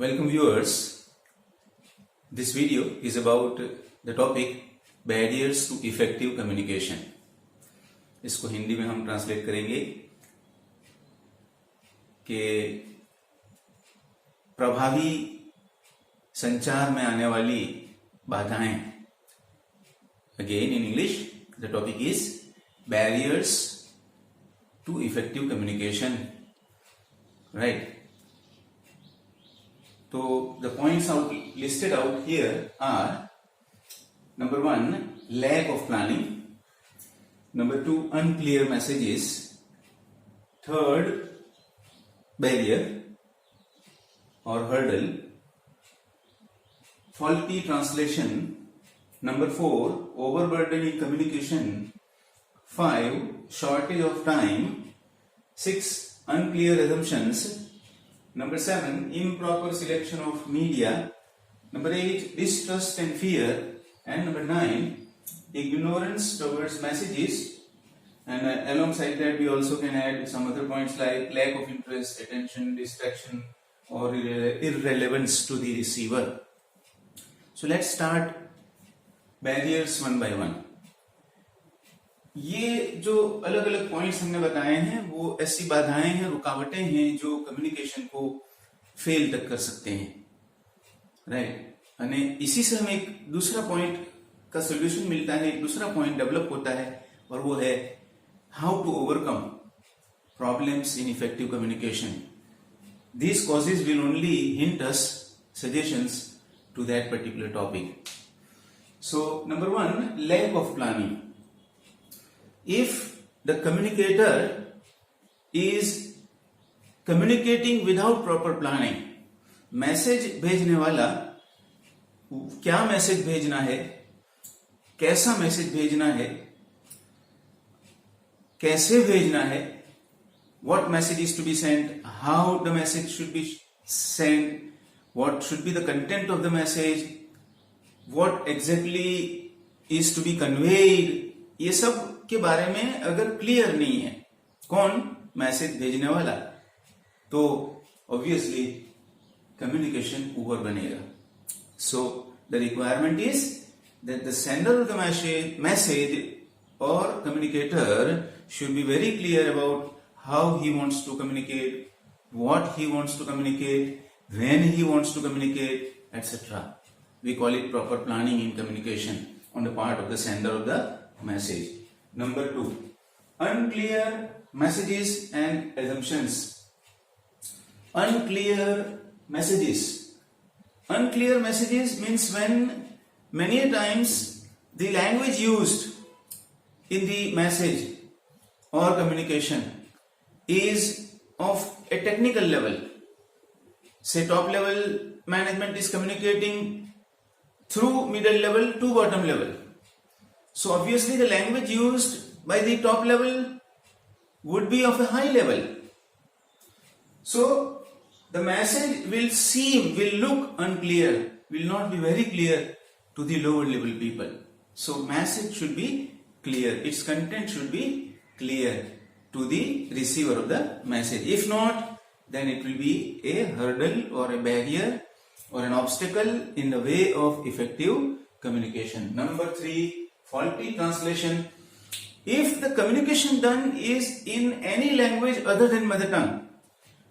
Welcome viewers. This video is about the topic barriers to effective communication. इसको हिंदी में हम translate करेंगे कि प्रभावी संचार में आने वाली बाधाएं. Again in English, the topic is barriers to effective communication. Right? So the points listed out here are: number 1, lack of planning; number 2, unclear messages; third, barrier or hurdle; faulty translation; number 4, overburdening communication; 5, shortage of time; 6, unclear assumptions; number 7, improper selection of media; number 8, distrust and fear; and number 9, ignorance towards messages. And alongside that we also can add some other points like lack of interest, attention, distraction or irrelevance to the receiver. So let's start barriers one by one. ये जो अलग अलग points हमने बताए हैं वो ऐसी बाधाएं हैं, रुकावटें हैं जो कम्युनिकेशन को फेल तक कर सकते हैं. राइट. और इसी से हमें एक दूसरा पॉइंट का सोल्यूशन मिलता है, एक दूसरा पॉइंट डेवलप होता है और वो है how to overcome problems in effective communication. These causes will only hint us suggestions to that particular topic. So number 1, lack of planning. If the communicator is communicating without proper planning, message भेजने वाला क्या message भेजना है, कैसा message भेजना है, कैसे भेजना है, what message is to be sent, how the message should be sent, what should be the content of the message, what exactly is to be conveyed, ये सब के बारे में अगर क्लियर नहीं है कौन मैसेज भेजने वाला, तो ऑब्वियसली कम्युनिकेशन पुअर बनेगा. So the requirement is that the sender of the message और communicator should be very clear about how he wants to communicate, what he wants to communicate, when he wants to communicate, etc. We call it proper planning in communication on the part of the sender of the message. Number 2, unclear messages and assumptions. Unclear messages. Unclear messages means when many times the language used in the message or communication is of a technical level. Say top level management is communicating through middle level to bottom level. So obviously the language used by the top level would be of a high level. So the message will look unclear, will not be very clear to the lower level people. So message should be clear, its content should be clear to the receiver of the message. If not, then it will be a hurdle or a barrier or an obstacle in the way of effective communication. Number 3, faulty translation. If the communication done is in any language other than mother tongue,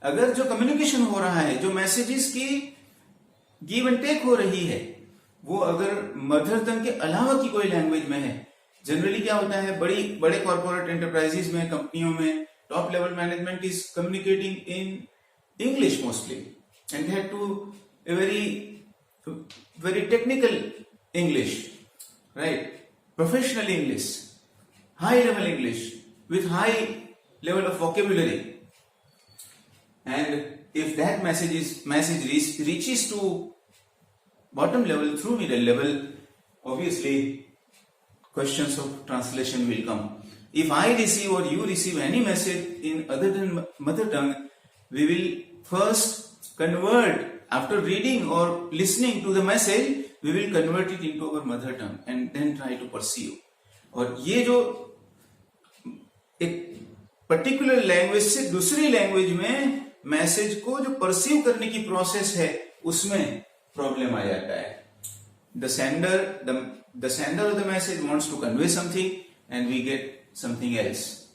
अगर जो communication हो रहा है, जो messages की give and take हो रही है, वो अगर मदर टंग के अलावा की कोई लैंग्वेज में है, जनरली क्या होता है बड़े कॉर्पोरेट एंटरप्राइजेस में, कंपनियों में top level management is communicating in English mostly and they have to a very technical English, right, professional English, high level English with high level of vocabulary. And if that message reaches to bottom level through middle level, obviously questions of translation will come. If I receive or you receive any message in other than mother tongue, we will first convert, after reading or listening to the message, we will convert it into our mother tongue and then try to perceive. और ये जो एक particular language से दूसरी language में message को जो perceive करने की प्रोसेस है उसमें प्रॉब्लम आ जाता है. The sender of the message wants to convey something and we get something else.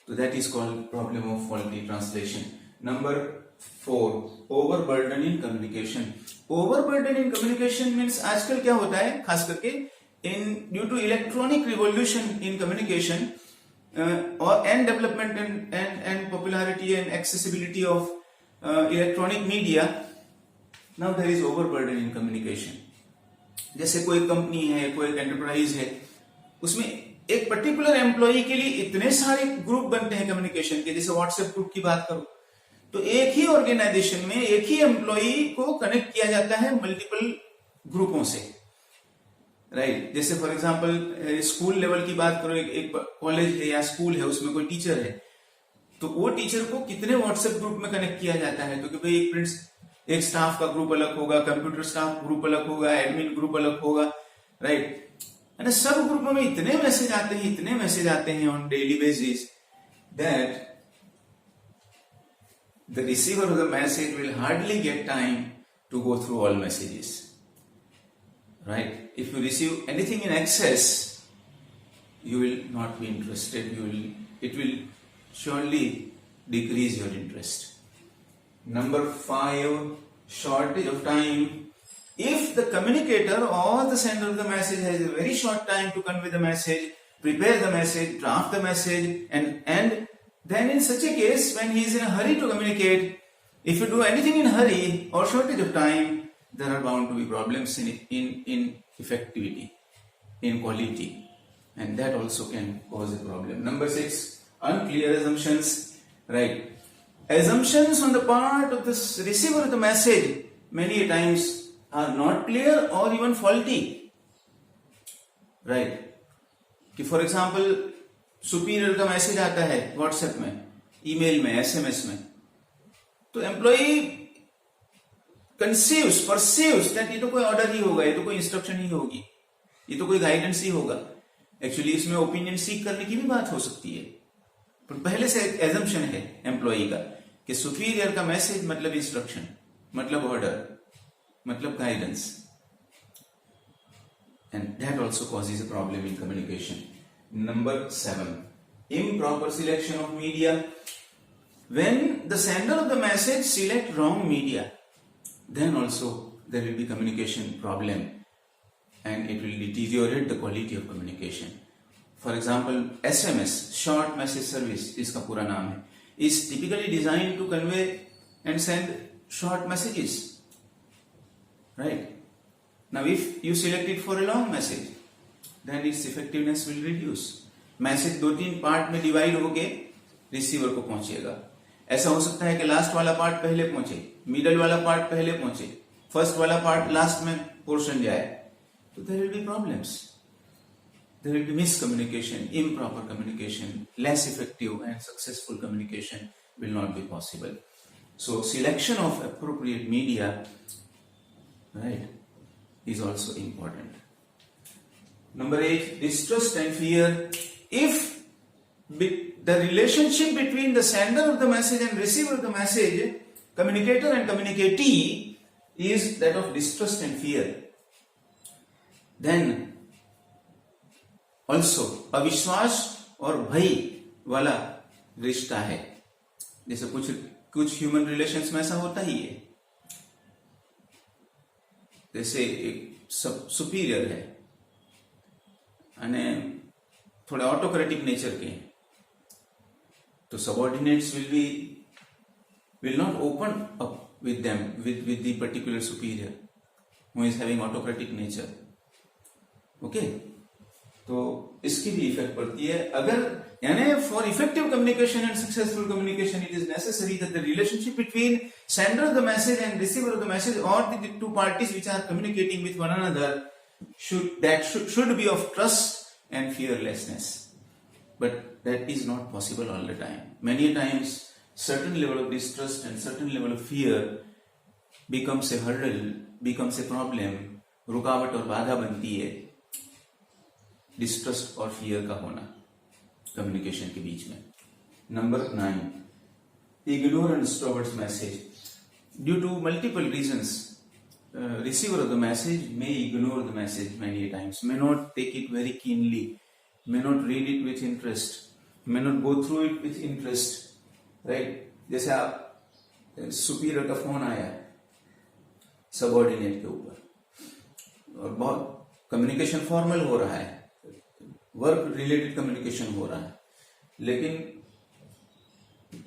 So that is called problem of faulty translation. Number 4, overburden in communication. Overburden in communication means आजकल क्या होता है, खास करके due to electronic revolution in communication and development and popularity and accessibility of electronic media, now there is overburden in communication. जैसे कोई company है, कोई एंटरप्राइज है, उसमें एक पर्टिकुलर एम्प्लॉई के लिए इतने सारे ग्रुप बनते हैं कम्युनिकेशन के. जैसे व्हाट्सएप ग्रुप की बात करो तो एक ही ऑर्गेनाइजेशन में एक ही एम्प्लॉई को कनेक्ट किया जाता है मल्टीपल ग्रुपों से, राइट. जैसे फॉर एग्जांपल स्कूल लेवल की बात करो, एक कॉलेज है या स्कूल है, उसमें कोई टीचर है, तो वो टीचर को कितने व्हाट्सएप ग्रुप में कनेक्ट किया जाता है. तो कि भाई एक स्टाफ का ग्रुप अलग होगा, कंप्यूटर स्टाफ ग्रुप अलग होगा, एडमिन ग्रुप अलग होगा, राइट. and सब ग्रुपों में इतने मैसेज आते हैं on daily basis that the receiver of the message will hardly get time to go through all messages, right. If you receive anything in excess, you will not be interested. It will surely decrease your interest. Number 5, shortage of time. If the communicator or the sender of the message has a very short time to convey the message, prepare the message, draft the message, and then in such a case, when he is in a hurry to communicate, if you do anything in hurry or shortage of time, there are bound to be problems in effectivity, in quality, and that also can cause a problem. Number 6, unclear assumptions, right. Assumptions on the part of the receiver of the message many times are not clear or even faulty, right. कि for example superior का message आता है WhatsApp में, email में, SMS में, तो employee perceives that ये तो कोई ऑर्डर ही होगा, ये तो कोई इंस्ट्रक्शन ही होगी, ये तो कोई गाइडेंस ही होगा. एक्चुअली इसमें ओपिनियन सीक करने की भी बात हो सकती है, पर पहले से एजम्पशन है एम्प्लॉई का कि सुपीरियर का मैसेज मतलब इंस्ट्रक्शन, मतलब ऑर्डर, मतलब guidance, and that also causes a problem in communication. Number 7, improper selection of media. When the sender of the message select wrong media, then also there will be communication problem and it will deteriorate the quality of communication. For example, SMS, short message service, इसका पूरा नाम है, is typically designed to convey and send short messages, right. Now if you select it for a long message, then its effectiveness will reduce. Message 2-3 part में divide होके receiver को पहुंचेगा. ऐसा हो सकता है कि लास्ट वाला पार्ट पहले पहुंचे, मिडल वाला पार्ट पहले पहुंचे, फर्स्ट वाला पार्ट लास्ट में पोर्शन जाए, तो there will be problems, there will be miscommunication, improper communication, less effective and successful communication will not be possible. So selection of appropriate media, right, is also important. Number 8, distrust and fear. If the relationship between the sender of the message and receiver of the message, communicator and communicatee, is that of distrust and fear, then also अविश्वास और भय वाला रिश्ता है. जैसे कुछ human relations में ऐसा होता ही है. जैसे एक सुपीरियर है અને थोड़े ऑटोक्रेटिक नेचर के हैं, तो subordinates will not open up with them with the particular superior who is having autocratic nature. Okay, तो इसकी भी इफेक्ट पड़ती है. अगर यानी for effective communication and successful communication it is necessary that the relationship between sender of the message and receiver of the message और the two parties which are communicating with one another should be of trust and fearlessness, but that is not possible all the time. Many times certain level of distrust and certain level of fear becomes a hurdle, becomes a problem, रुकावट और बाधा बनती है distrust और fear का होना communication के बीच में. Number 9, ignorance towards message. due to multiple reasons, receiver of the message may ignore the message many times, may not take it very keenly, may not read it with interest, may not go through it with interest, right? जैसे आप superior का phone आया subordinate के ऊपर और बहुत communication formal हो रहा है, वर्क रिलेटेड कम्युनिकेशन हो रहा है, लेकिन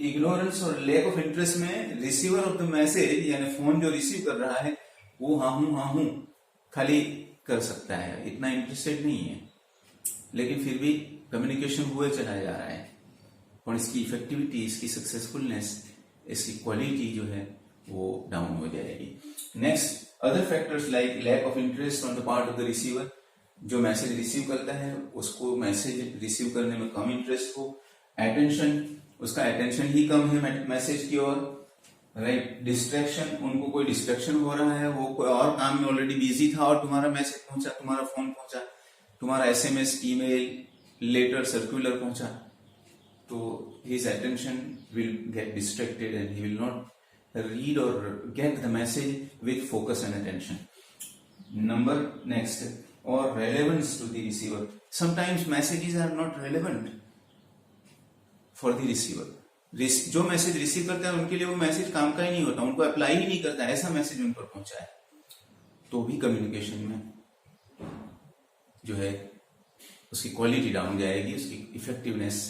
इग्नोरेंस और लैक ऑफ इंटरेस्ट में रिसीवर ऑफ द मैसेज यानी फोन जो रिसीव कर रहा है वो हाँ हूं खाली कर सकता है, इतना इंटरेस्टेड नहीं है, लेकिन फिर भी कम्युनिकेशन हुए चला जा रहा है और इसकी इफेक्टिविटी, इसकी सक्सेसफुलनेस, इसकी क्वालिटी जो है वो डाउन हो जाएगी. Next, other factors like lack of interest on the part of the receiver, जो मैसेज रिसीव करता है उसको मैसेज रिसीव करने में कम इंटरेस्ट हो, अटेंशन, उसका अटेंशन ही कम है मैसेज की ओर, राइट. डिस्ट्रैक्शन, उनको कोई डिस्ट्रैक्शन हो रहा है, वो कोई और काम में ऑलरेडी बिजी था और तुम्हारा मैसेज पहुंचा, तुम्हारा फोन पहुंचा, तुम्हारा एसएमएस, ईमेल, लेटर, सर्कुलर पहुंचा, तो his attention will get distracted and he will not read or get the message with focus and attention. Next, or relevance to the receiver. Sometimes messages are not relevant for the receiver. जो message receive करता है उनके लिए वो message काम का ही नहीं होता, उनको अप्लाई ही नहीं करता, ऐसा मैसेज उन पर पहुंचा है, तो भी कम्युनिकेशन में जो है उसकी क्वालिटी डाउन जाएगी, उसकी इफेक्टिवनेस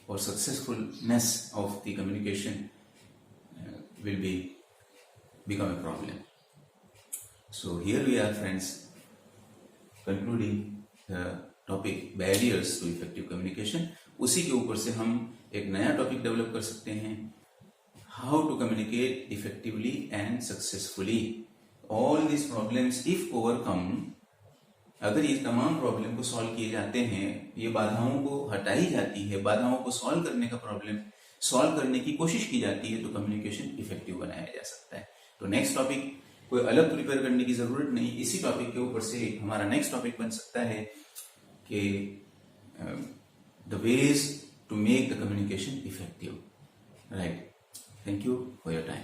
और successfulness of the communication will become a problem. So here we are, friends, concluding the topic barriers to effective communication. उसी के ऊपर से हम एक नया टॉपिक डेवलप कर सकते हैं, how to communicate effectively and successfully. All this problems if overcome, अगर ये तमाम प्रॉब्लम को सॉल्व किए जाते हैं, ये बाधाओं को हटाई जाती है, बाधाओं को सॉल्व करने का प्रॉब्लम सॉल्व करने की कोशिश की जाती है, तो कम्युनिकेशन इफेक्टिव बनाया जा सकता है. तो नेक्स्ट टॉपिक कोई अलग प्रिपेयर करने की जरूरत नहीं, इसी टॉपिक के ऊपर से हमारा नेक्स्ट टॉपिक बन सकता है कि the ways to make the communication effective. Right. Thank you for your time.